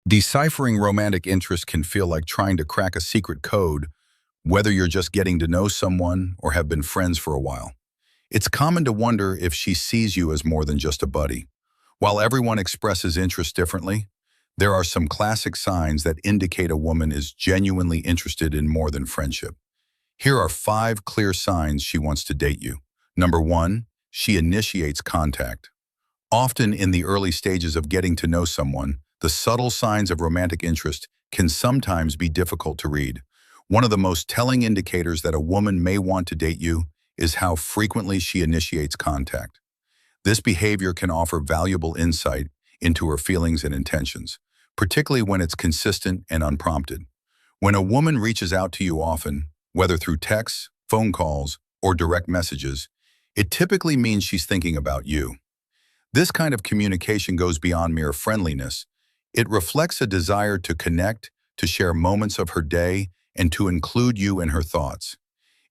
Deciphering romantic interest can feel like trying to crack a secret code, whether you're just getting to know someone or have been friends for a while. It's common to wonder if she sees you as more than just a buddy. While everyone expresses interest differently, there are some classic signs that indicate a woman is genuinely interested in more than friendship. Here are 5 clear signs she wants to date you. Number 1, she initiates contact. Often in the early stages of getting to know someone, the subtle signs of romantic interest can sometimes be difficult to read. One of the most telling indicators that a woman may want to date you is how frequently she initiates contact. This behavior can offer valuable insight into her feelings and intentions, particularly when it's consistent and unprompted. When a woman reaches out to you often, whether through texts, phone calls, or direct messages, it typically means she's thinking about you. This kind of communication goes beyond mere friendliness. It reflects a desire to connect, to share moments of her day, and to include you in her thoughts.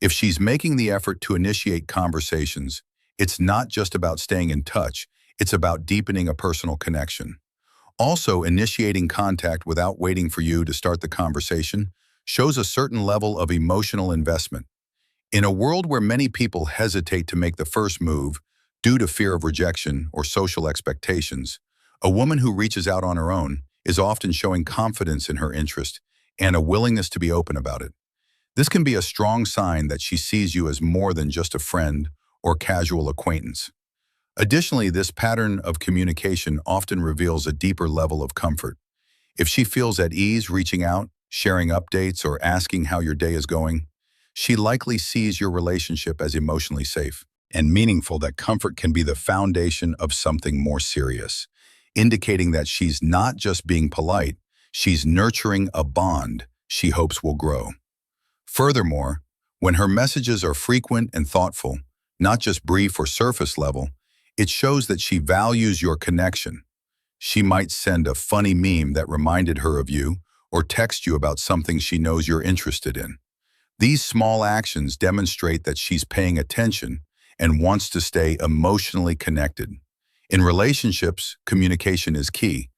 If she's making the effort to initiate conversations, it's not just about staying in touch, it's about deepening a personal connection. Also, initiating contact without waiting for you to start the conversation shows a certain level of emotional investment. In a world where many people hesitate to make the first move due to fear of rejection or social expectations, a woman who reaches out on her own is often showing confidence in her interest and a willingness to be open about it. This can be a strong sign that she sees you as more than just a friend or casual acquaintance. Additionally, this pattern of communication often reveals a deeper level of comfort. If she feels at ease reaching out, sharing updates, or asking how your day is going, she likely sees your relationship as emotionally safe and meaningful. That comfort can be the foundation of something more serious, indicating that she's not just being polite, she's nurturing a bond she hopes will grow. Furthermore, when her messages are frequent and thoughtful, not just brief or surface level, it shows that she values your connection. She might send a funny meme that reminded her of you or text you about something she knows you're interested in. These small actions demonstrate that she's paying attention and wants to stay emotionally connected. In relationships, communication is key,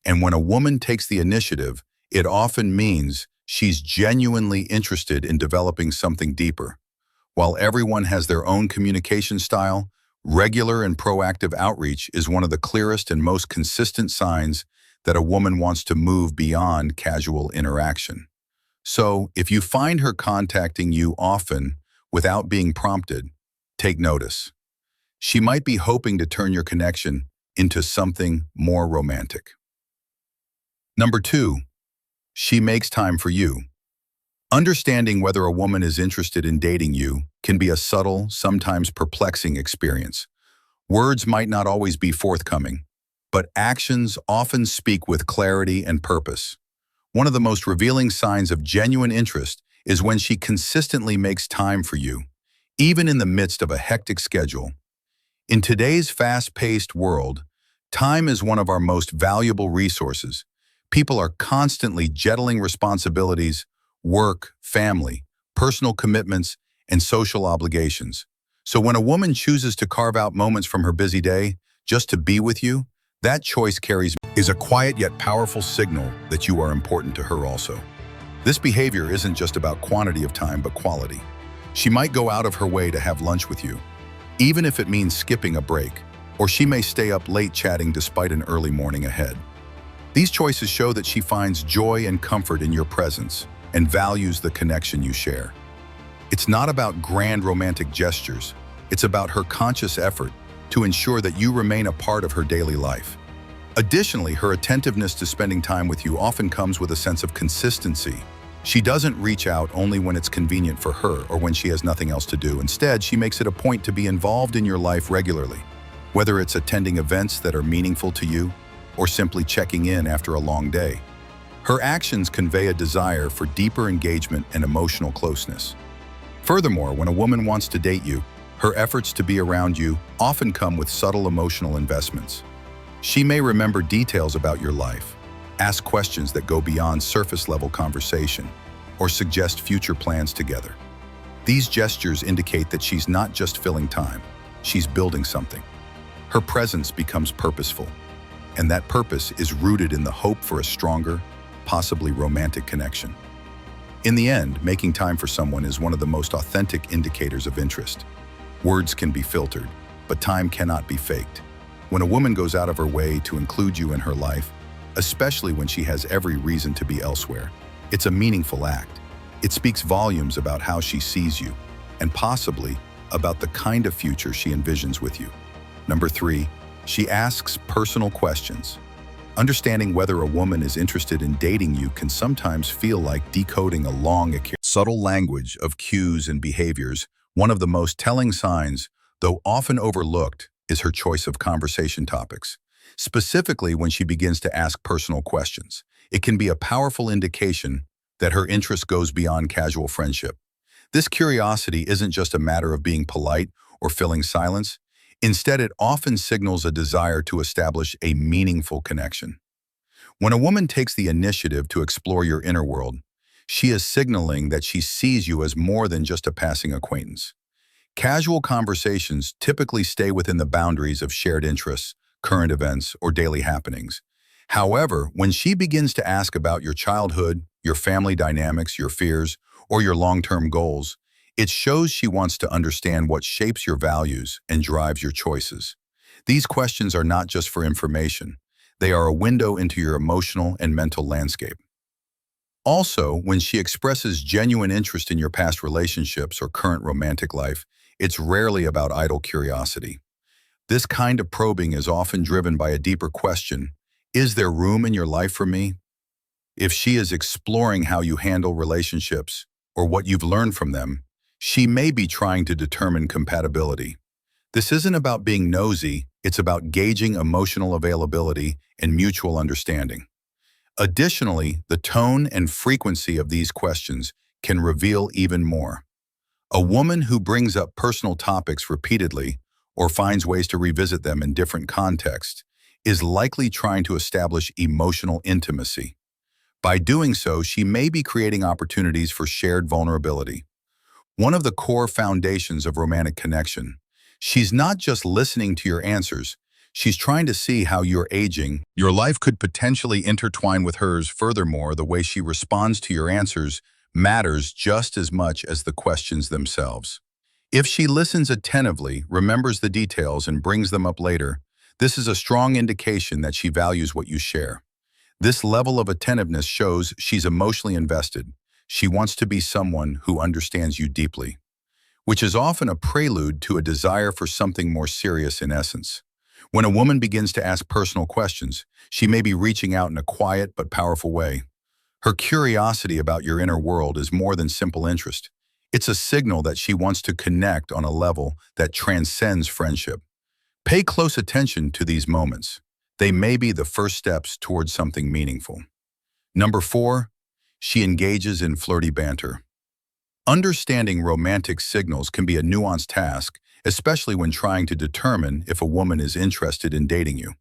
and when a woman takes the initiative, it often means she's genuinely interested in developing something deeper. While everyone has their own communication style, regular and proactive outreach is one of the clearest and most consistent signs that a woman wants to move beyond casual interaction. So, if you find her contacting you often without being prompted, take notice. She might be hoping to turn your connection into something more romantic. Number 2, she makes time for you. Understanding whether a woman is interested in dating you can be a subtle, sometimes perplexing experience. Words might not always be forthcoming, but actions often speak with clarity and purpose. One of the most revealing signs of genuine interest is when she consistently makes time for you, even in the midst of a hectic schedule. In today's fast-paced world, time is one of our most valuable resources. People are constantly juggling responsibilities, work, family, personal commitments, and social obligations. So when a woman chooses to carve out moments from her busy day just to be with you, that choice is a quiet yet powerful signal that you are important to her also. This behavior isn't just about quantity of time, but quality. She might go out of her way to have lunch with you, even if it means skipping a break, or she may stay up late chatting despite an early morning ahead. These choices show that she finds joy and comfort in your presence and values the connection you share. It's not about grand romantic gestures. It's about her conscious effort to ensure that you remain a part of her daily life. Additionally, her attentiveness to spending time with you often comes with a sense of consistency. She doesn't reach out only when it's convenient for her or when she has nothing else to do. Instead, she makes it a point to be involved in your life regularly, whether it's attending events that are meaningful to you or simply checking in after a long day. Her actions convey a desire for deeper engagement and emotional closeness. Furthermore, when a woman wants to date you, her efforts to be around you often come with subtle emotional investments. She may remember details about your life, ask questions that go beyond surface-level conversation, or suggest future plans together. These gestures indicate that she's not just filling time, she's building something. Her presence becomes purposeful. and that purpose is rooted in the hope for a stronger, possibly romantic connection. In the end, making time for someone is one of the most authentic indicators of interest. Words can be filtered, but time cannot be faked. When a woman goes out of her way to include you in her life, especially when she has every reason to be elsewhere, it's a meaningful act. It speaks volumes about how she sees you, and possibly about the kind of future she envisions with you. Number 3, she asks personal questions. Understanding whether a woman is interested in dating you can sometimes feel like decoding a long, subtle language of cues and behaviors. One of the most telling signs, though often overlooked, is her choice of conversation topics. Specifically, when she begins to ask personal questions, it can be a powerful indication that her interest goes beyond casual friendship. This curiosity isn't just a matter of being polite or filling silence. Instead, it often signals a desire to establish a meaningful connection. When a woman takes the initiative to explore your inner world, she is signaling that she sees you as more than just a passing acquaintance. Casual conversations typically stay within the boundaries of shared interests, current events, or daily happenings. However, when she begins to ask about your childhood, your family dynamics, your fears, or your long-term goals, it shows she wants to understand what shapes your values and drives your choices. These questions are not just for information. They are a window into your emotional and mental landscape. Also, when she expresses genuine interest in your past relationships or current romantic life, it's rarely about idle curiosity. This kind of probing is often driven by a deeper question: is there room in your life for me? If she is exploring how you handle relationships or what you've learned from them, she may be trying to determine compatibility. This isn't about being nosy, it's about gauging emotional availability and mutual understanding. Additionally, the tone and frequency of these questions can reveal even more. A woman who brings up personal topics repeatedly or finds ways to revisit them in different contexts is likely trying to establish emotional intimacy. By doing so, she may be creating opportunities for shared vulnerability. One of the core foundations of romantic connection. She's not just listening to your answers, she's trying to see how you're aging. Your life could potentially intertwine with hers. Furthermore, the way she responds to your answers matters just as much as the questions themselves. If she listens attentively, remembers the details, and brings them up later, this is a strong indication that she values what you share. This level of attentiveness shows she's emotionally invested. She wants to be someone who understands you deeply, which is often a prelude to a desire for something more serious in essence. When a woman begins to ask personal questions, she may be reaching out in a quiet but powerful way. Her curiosity about your inner world is more than simple interest. It's a signal that she wants to connect on a level that transcends friendship. Pay close attention to these moments. They may be the first steps towards something meaningful. Number 4, she engages in flirty banter. Understanding romantic signals can be a nuanced task, especially when trying to determine if a woman is interested in dating you.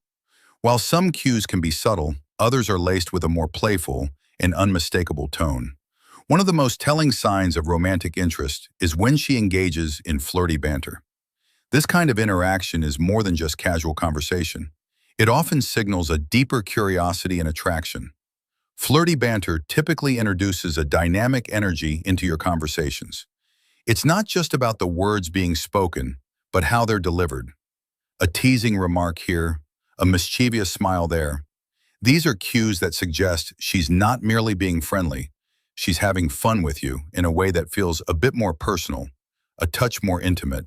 While some cues can be subtle, others are laced with a more playful and unmistakable tone. One of the most telling signs of romantic interest is when she engages in flirty banter. This kind of interaction is more than just casual conversation. It often signals a deeper curiosity and attraction. Flirty banter typically introduces a dynamic energy into your conversations. It's not just about the words being spoken, but how they're delivered. A teasing remark here, a mischievous smile there. These are cues that suggest she's not merely being friendly, she's having fun with you in a way that feels a bit more personal, a touch more intimate.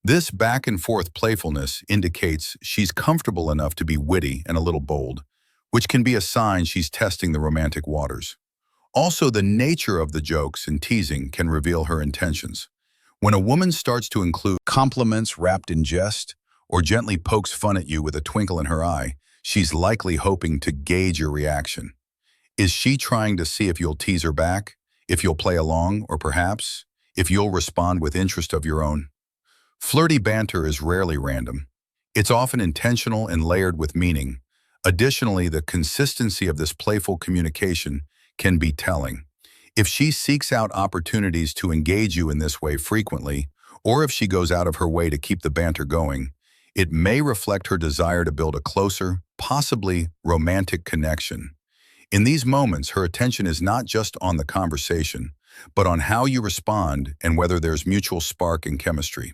This back-and-forth playfulness indicates she's comfortable enough to be witty and a little bold, which can be a sign she's testing the romantic waters. Also, the nature of the jokes and teasing can reveal her intentions. When a woman starts to include compliments wrapped in jest or gently pokes fun at you with a twinkle in her eye, she's likely hoping to gauge your reaction. Is she trying to see if you'll tease her back, if you'll play along, or perhaps if you'll respond with interest of your own? Flirty banter is rarely random. It's often intentional and layered with meaning. Additionally, the consistency of this playful communication can be telling. If she seeks out opportunities to engage you in this way frequently, or if she goes out of her way to keep the banter going, It may reflect her desire to build a closer, possibly romantic connection. In these moments, her attention is not just on the conversation, but on how you respond and whether there's mutual spark and chemistry.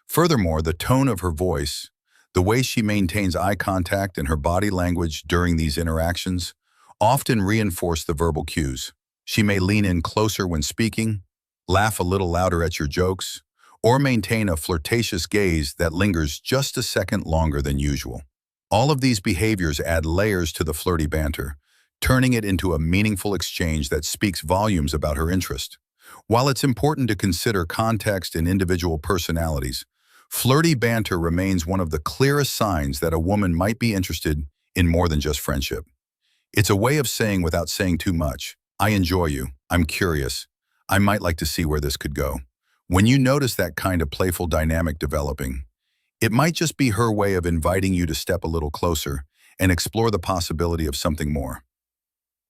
Furthermore, the tone of her voice, the way she maintains eye contact and her body language during these interactions, often reinforce the verbal cues. She may lean in closer when speaking, laugh a little louder at your jokes, or maintain a flirtatious gaze that lingers just a second longer than usual. All of these behaviors add layers to the flirty banter, turning it into a meaningful exchange that speaks volumes about her interest. While it's important to consider context and individual personalities, flirty banter remains one of the clearest signs that a woman might be interested in more than just friendship. It's a way of saying without saying too much, "I enjoy you, I'm curious, I might like to see where this could go." When you notice that kind of playful dynamic developing, it might just be her way of inviting you to step a little closer and explore the possibility of something more.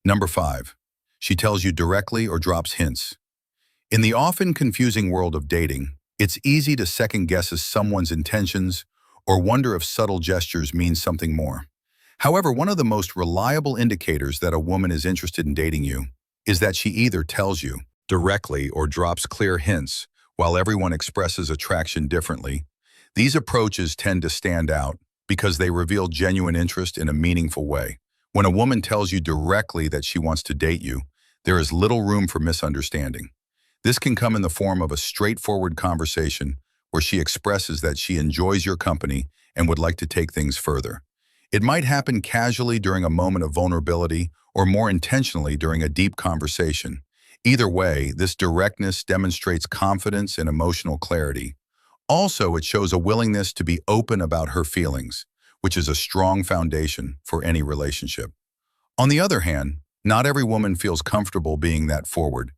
Number 5. She tells you directly or drops hints. In the often confusing world of dating, it's easy to second-guess someone's intentions or wonder if subtle gestures mean something more. However, one of the most reliable indicators that a woman is interested in dating you is that she either tells you directly or drops clear hints, while everyone expresses attraction differently. These approaches tend to stand out because they reveal genuine interest in a meaningful way. When a woman tells you directly that she wants to date you, there is little room for misunderstanding. This can come in the form of a straightforward conversation where she expresses that she enjoys your company and would like to take things further. It might happen casually during a moment of vulnerability or more intentionally during a deep conversation. Either way, this directness demonstrates confidence and emotional clarity. Also, it shows a willingness to be open about her feelings, which is a strong foundation for any relationship. On the other hand, not every woman feels comfortable being that forward.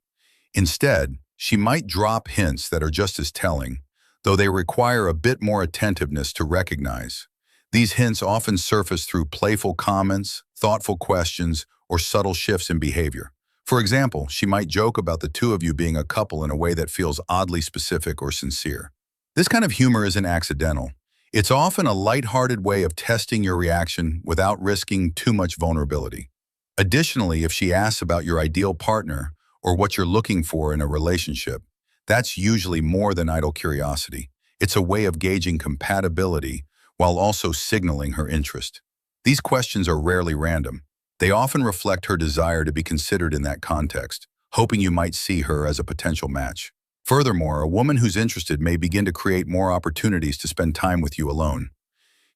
Instead, she might drop hints that are just as telling, though they require a bit more attentiveness to recognize. These hints often surface through playful comments, thoughtful questions, or subtle shifts in behavior. For example, she might joke about the two of you being a couple in a way that feels oddly specific or sincere. This kind of humor isn't accidental. It's often a lighthearted way of testing your reaction without risking too much vulnerability. Additionally, if she asks about your ideal partner or what you're looking for in a relationship, that's usually more than idle curiosity. It's a way of gauging compatibility while also signaling her interest. These questions are rarely random. They often reflect her desire to be considered in that context, hoping you might see her as a potential match. Furthermore, a woman who's interested may begin to create more opportunities to spend time with you alone.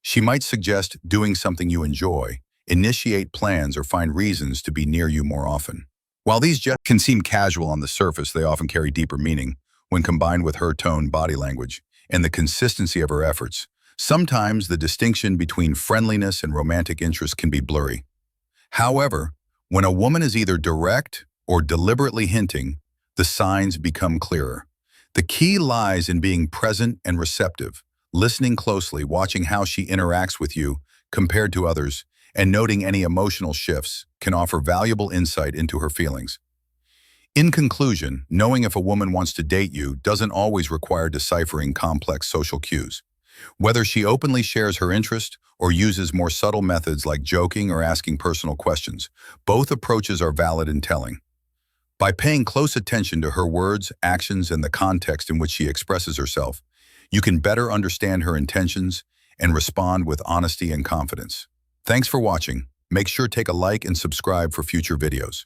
She might suggest doing something you enjoy, initiate plans, or find reasons to be near you more often. While these gestures can seem casual on the surface, they often carry deeper meaning when combined with her tone, body language, and the consistency of her efforts. Sometimes the distinction between friendliness and romantic interest can be blurry. However, when a woman is either direct or deliberately hinting, the signs become clearer. The key lies in being present and receptive, listening closely, watching how she interacts with you compared to others, and noting any emotional shifts can offer valuable insight into her feelings. In conclusion, knowing if a woman wants to date you doesn't always require deciphering complex social cues. Whether she openly shares her interest or uses more subtle methods like joking or asking personal questions, both approaches are valid and telling. By paying close attention to her words, actions, and the context in which she expresses herself, you can better understand her intentions and respond with honesty and confidence. Thanks for watching. Make sure to take a like and subscribe for future videos.